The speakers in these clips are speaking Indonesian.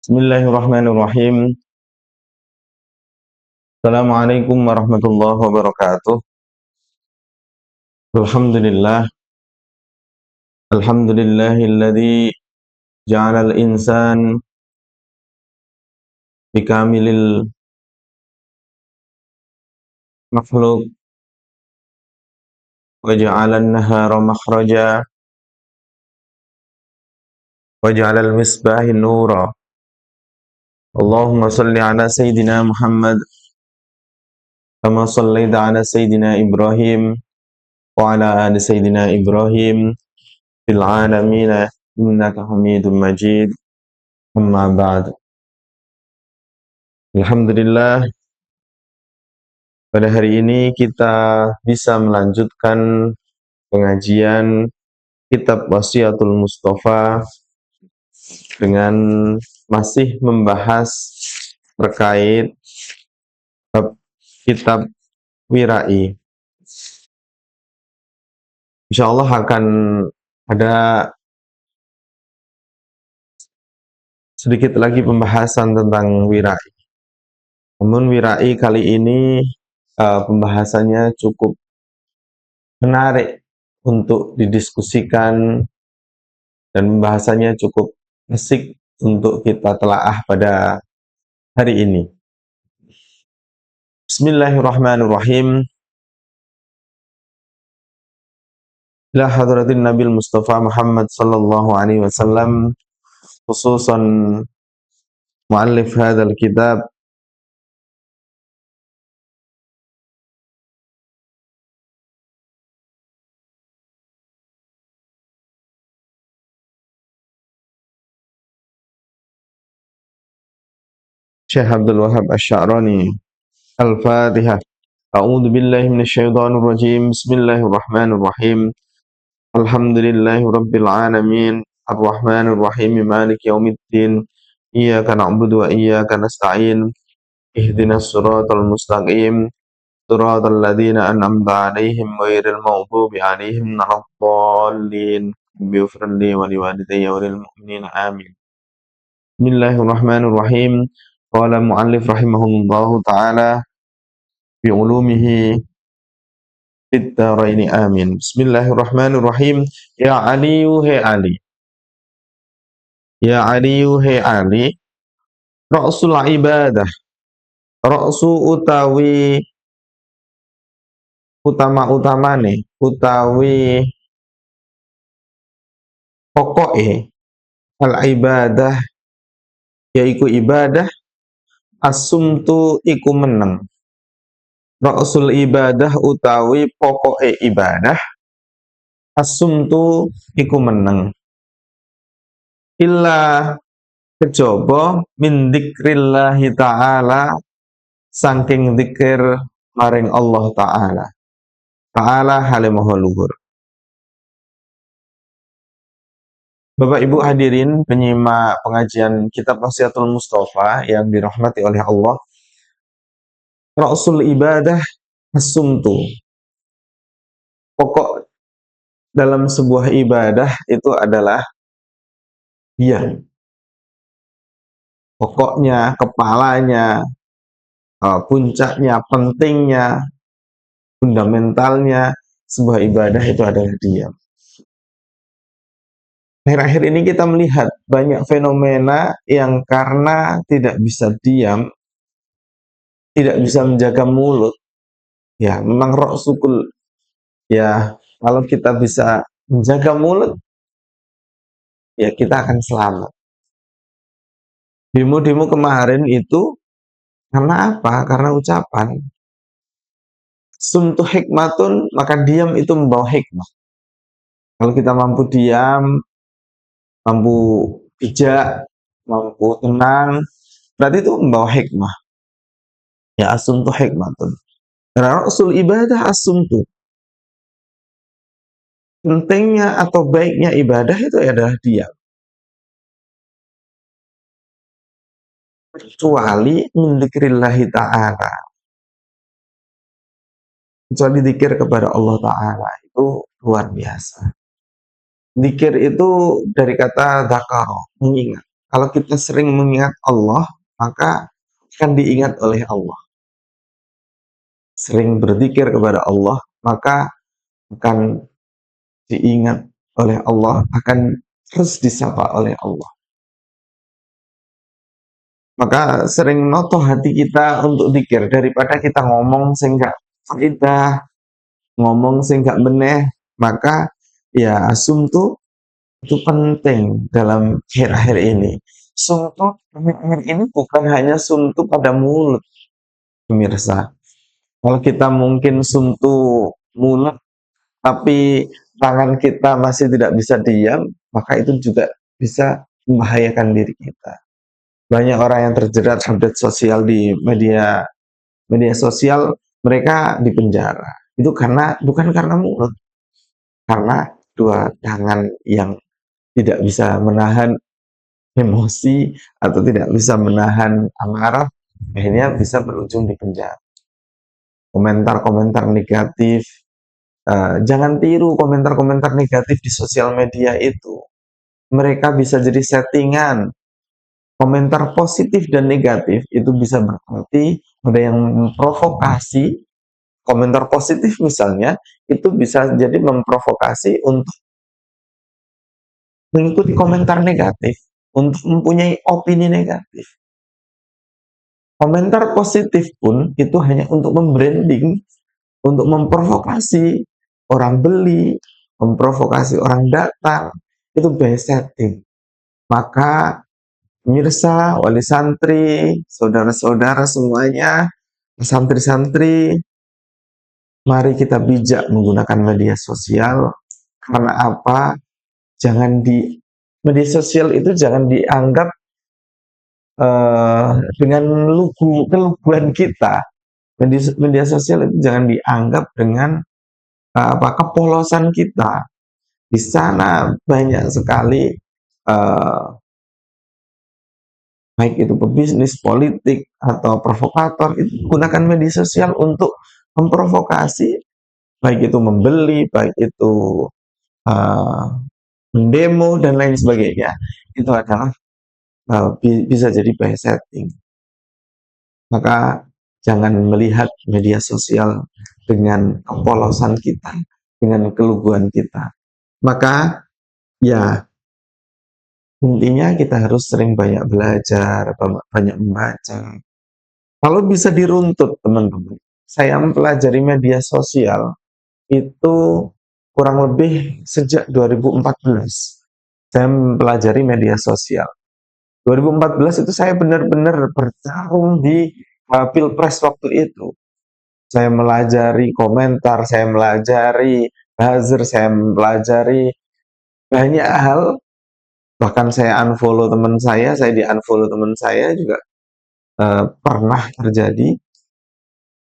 Bismillahirrahmanirrahim. Assalamualaikum warahmatullahi wabarakatuh. Alhamdulillah. Alhamdulillahilladzi ja'alal insan bikamilil makhluk wa ja'alan nahara makhraja wa ja'alal misbahi nura. Allahumma salli ala sayyidina Muhammad kama sallaita ala sayyidina Ibrahim wa ala ali sayyidina Ibrahim fil alamin innaka Hamidum Majid. Amma ba'd. Alhamdulillah, pada hari ini kita bisa melanjutkan pengajian Kitab Wasiatul Mustafa dengan masih membahas terkait bab kitab Wirai. Insyaallah akan ada sedikit lagi pembahasan tentang Wirai. Namun Wirai kali ini pembahasannya cukup menarik untuk didiskusikan dan pembahasannya cukup asik untuk kita telaah pada hari ini. Bismillahirrahmanirrahim. Ila hadratin Nabil Mustafa Muhammad sallallahu alaihi wasallam, khususan muallif hadzal kitab Syekh Abdul Wahab Asy-Sya'rani. Al-Fatihah. A'udzu billahi minasyaitonir rajim. Bismillahirrahmanirrahim. Alhamdulillahi rabbil alamin. Arrahmanir rahim. Maliki yaumiddin. Iyyaka na'budu wa iyyaka nasta'in. Ihdinas siratal mustaqim. Siratal ladzina an'amta 'alaihim ghairil maghdubi 'alaihim waladdallin. Ighfir li wa liwalidayya wa lil mu'minina amin. Bismillahirrahmanirrahim. Qala mu'allif rahimahullahu ta'ala bi ulumihi fid dharaini amin. Bismillahirrahmanirrahim. Ya Aliyu he Ali. Ya Aliyu he Ali. Ra'sul ibadah. Ra'su utawi utama-utamane utawi pokoke al ibadah yaiku ibadah, asumtu iku meneng. Ra'sul ibadah utawi pokoke ibadah, asumtu iku meneng. Illa kejaba min dzikrillahi ta'ala, saking zikir maring Allah Ta'ala. Ta'ala hale maha luhur. Bapak Ibu hadirin penyimak pengajian Kitab Wasiatul Mustafa yang dirahmati oleh Allah. Ra'sul ibadah as-sumtu. Pokok dalam sebuah ibadah itu adalah diam. Pokoknya, kepalanya, puncaknya, pentingnya, fundamentalnya sebuah ibadah itu adalah diam. Akhir-akhir ini kita melihat banyak fenomena yang karena tidak bisa diam, tidak bisa menjaga mulut. Ya, memang roksukul. Ya, kalau kita bisa menjaga mulut, ya kita akan selamat. Demo-demo kemarin itu karena apa? Karena ucapan. Sumtu hikmatun, maka diam itu membawa hikmah. Kalau kita mampu diam, mampu bijak, mampu tenang, berarti itu membawa hikmah. Ya asumtu hikmatun. Karena Rasul ibadah asumtu. Pentingnya atau baiknya ibadah itu adalah diam. Kecuali min dzikrillahi ta'ala. Kecuali zikir kepada Allah Ta'ala. Itu luar biasa. Zikir itu dari kata dzakara, mengingat. Kalau kita sering mengingat Allah, maka akan diingat oleh Allah. Sering berzikir kepada Allah, maka akan diingat oleh Allah, akan terus disapa oleh Allah. Maka sering noto hati kita untuk zikir daripada kita ngomong sehingga faedah, ngomong sehingga meneh, maka ya sumtu itu penting dalam akhir-akhir ini. Sumtu akhir-akhir ini bukan hanya sumtu pada mulut, pemirsa. Kalau kita mungkin sumtu mulut, tapi tangan kita masih tidak bisa diam, maka itu juga bisa membahayakan diri kita. Banyak orang yang terjerat update sosial di media media sosial, mereka dipenjara. Itu karena bukan karena mulut, karena dua tangan yang tidak bisa menahan emosi atau tidak bisa menahan amarah, akhirnya bisa berujung di penjara. Komentar-komentar negatif, jangan tiru komentar-komentar negatif di sosial media itu. Mereka bisa jadi settingan. Komentar positif dan negatif itu bisa berarti ada yang memprovokasi. Komentar positif misalnya itu bisa jadi memprovokasi untuk mengikuti komentar negatif, untuk mempunyai opini negatif. Komentar positif pun itu hanya untuk membranding, untuk memprovokasi orang beli, memprovokasi orang datang, itu by setting. Maka pemirsa, wali santri, saudara-saudara semuanya, santri-santri, mari kita bijak menggunakan media sosial. Karena apa? Jangan di media sosial itu jangan dianggap dengan keluguan kita. Media sosial itu jangan dianggap dengan kepolosan kita. Di sana banyak sekali baik itu pebisnis, politik, atau provokator, itu gunakan media sosial untuk memprovokasi, baik itu membeli, baik itu mendemo, dan lain sebagainya. Itu adalah bisa jadi by setting. Maka jangan melihat media sosial dengan kepolosan kita, dengan keluguan kita. Maka ya intinya kita harus sering banyak belajar, banyak membaca. Kalau bisa diruntut teman-teman, saya mempelajari media sosial itu kurang lebih sejak 2014. Saya mempelajari media sosial. 2014 itu saya benar-benar bertarung di Pilpres waktu itu. Saya melajari komentar, saya melajari buzzer, saya mempelajari banyak hal. Bahkan saya unfollow teman saya di-unfollow teman saya juga pernah terjadi.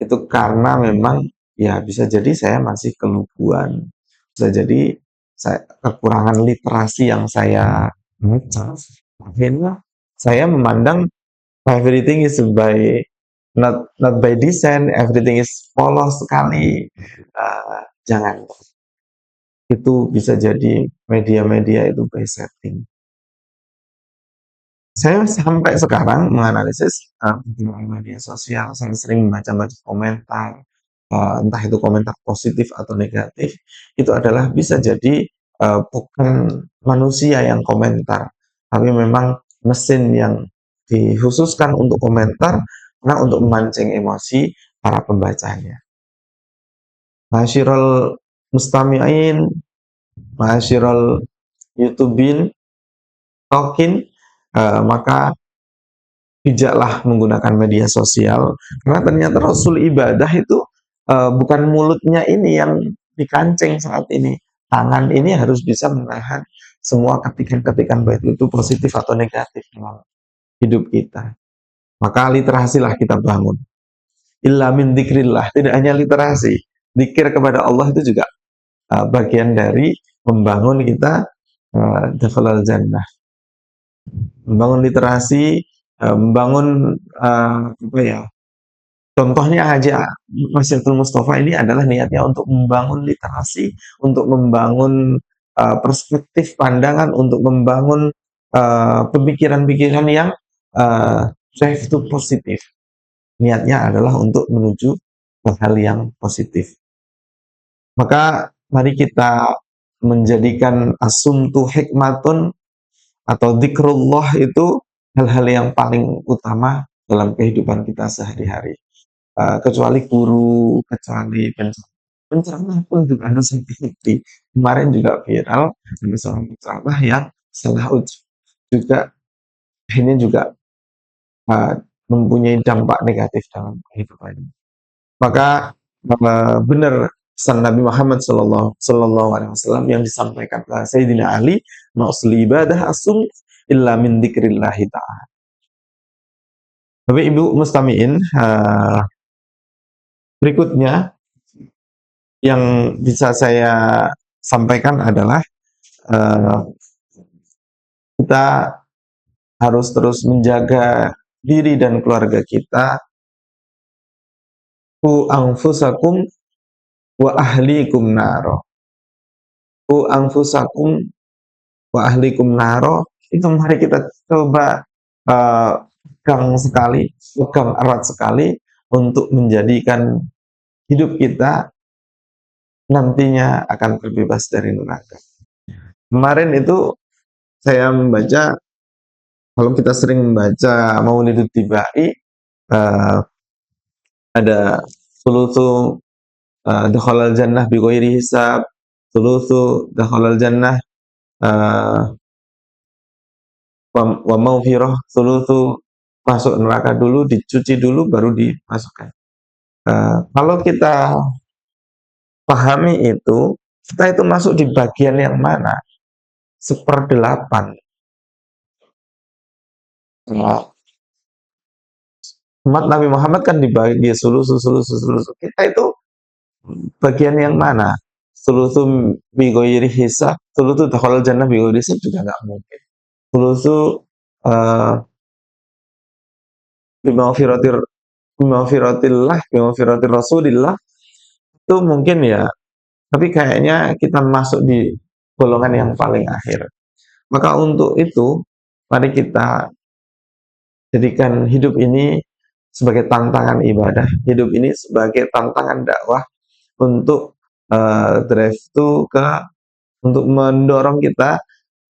Itu karena memang ya bisa jadi saya masih keluguan. Bisa jadi kekurangan literasi yang saya baca. Akhirnya saya memandang everything is not by design, everything is polos sekali. Jangan. Itu bisa jadi media-media itu by setting. Saya sampai sekarang menganalisis media sosial, saya sering membaca-baca komentar, entah itu komentar positif atau negatif, itu adalah bisa jadi bukan manusia yang komentar, tapi memang mesin yang dikhususkan untuk komentar, karena untuk memancing emosi para pembacanya. Ma'asyiral mustami'in, ma'asyiral YouTubin, talkin, maka bijaklah menggunakan media sosial, karena ternyata Rasul ibadah itu bukan mulutnya ini yang dikancing saat ini, tangan ini harus bisa menahan semua ketikan-ketikan baik itu positif atau negatif dalam hidup kita. Maka literasilah kita bangun. Illa min dzikrillah, tidak hanya literasi, zikir kepada Allah itu juga bagian dari membangun kita dakhalal jannah. Membangun literasi, membangun apa ya? Contohnya aja Masjidul Mustofa ini adalah niatnya untuk membangun literasi, untuk membangun perspektif pandangan, untuk membangun pemikiran-pikiran yang drive to positif. Niatnya adalah untuk menuju hal-hal yang positif. Maka mari kita menjadikan asumtu hikmatun atau dzikrullah itu hal-hal yang paling utama dalam kehidupan kita sehari-hari. Kecuali guru, kecuali penceramah pun juga harus hati-hati. Kemarin juga viral ada seorang penceramah yang salah ucap juga, ini juga uh, mempunyai dampak negatif dalam kehidupan. Maka benar pesan Nabi Muhammad Sallallahu Alaihi Wasallam yang disampaikan oleh Sayyidina Ali, "Ma'usli ibadah asum illa min dzikrillahi ta'ala." Bapak Ibu mustami'in, berikutnya yang bisa saya sampaikan adalah kita harus terus menjaga diri dan keluarga kita. Ku anfusakum wa ahlikum naro. Ku anfusakum wa ahlikum naro. Itu mari kita coba pegang erat sekali untuk menjadikan hidup kita nantinya akan terbebas dari neraka. Kemarin itu saya membaca, kalau kita sering membaca Maulidut Tibai, ada sulusu dakhalal jannah bi ghairi hisab, sulusu dakhalal jannah wa maghfirah, sulusu masuk neraka dulu, dicuci dulu baru dimasukkan. Kalau kita pahami itu, kita itu masuk di bagian yang mana? 1/8. Umat Nabi Muhammad kan dibagi sulusu. Kita itu bagian yang mana? Sulusu bi ghairi hisab, sulusu dakhalal jannah bi ghairi hisab juga nggak mungkin. Sulusu bimafiratir rasulillah itu mungkin ya, tapi kayaknya kita masuk di golongan yang paling akhir. Maka untuk itu mari kita jadikan hidup ini sebagai tantangan ibadah, hidup ini sebagai tantangan dakwah untuk drive to untuk mendorong kita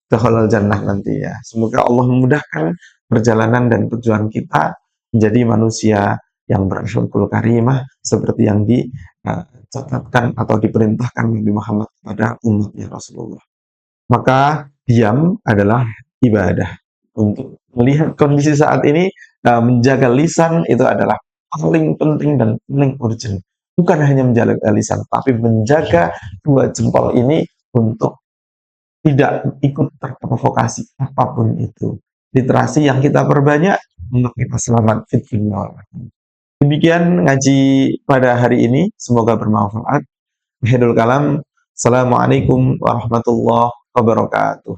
ke halal jannah nanti ya. Semoga Allah memudahkan perjalanan dan tujuan kita menjadi manusia yang berakhlakul karimah seperti yang dicatatkan atau diperintahkan Nabi Muhammad kepada umatnya Rasulullah. Maka diam adalah ibadah. Untuk melihat kondisi saat ini, menjaga lisan itu adalah paling penting dan paling urgent. Bukan hanya menjaga lisan, tapi menjaga 2 jempol ini untuk tidak ikut terprovokasi apapun itu. Literasi yang kita perbanyak untuk kita selamat fit dunya wal akhirah. Demikian ngaji pada hari ini, semoga bermanfaat. Akhirul kalam, assalamualaikum warahmatullahi wabarakatuh.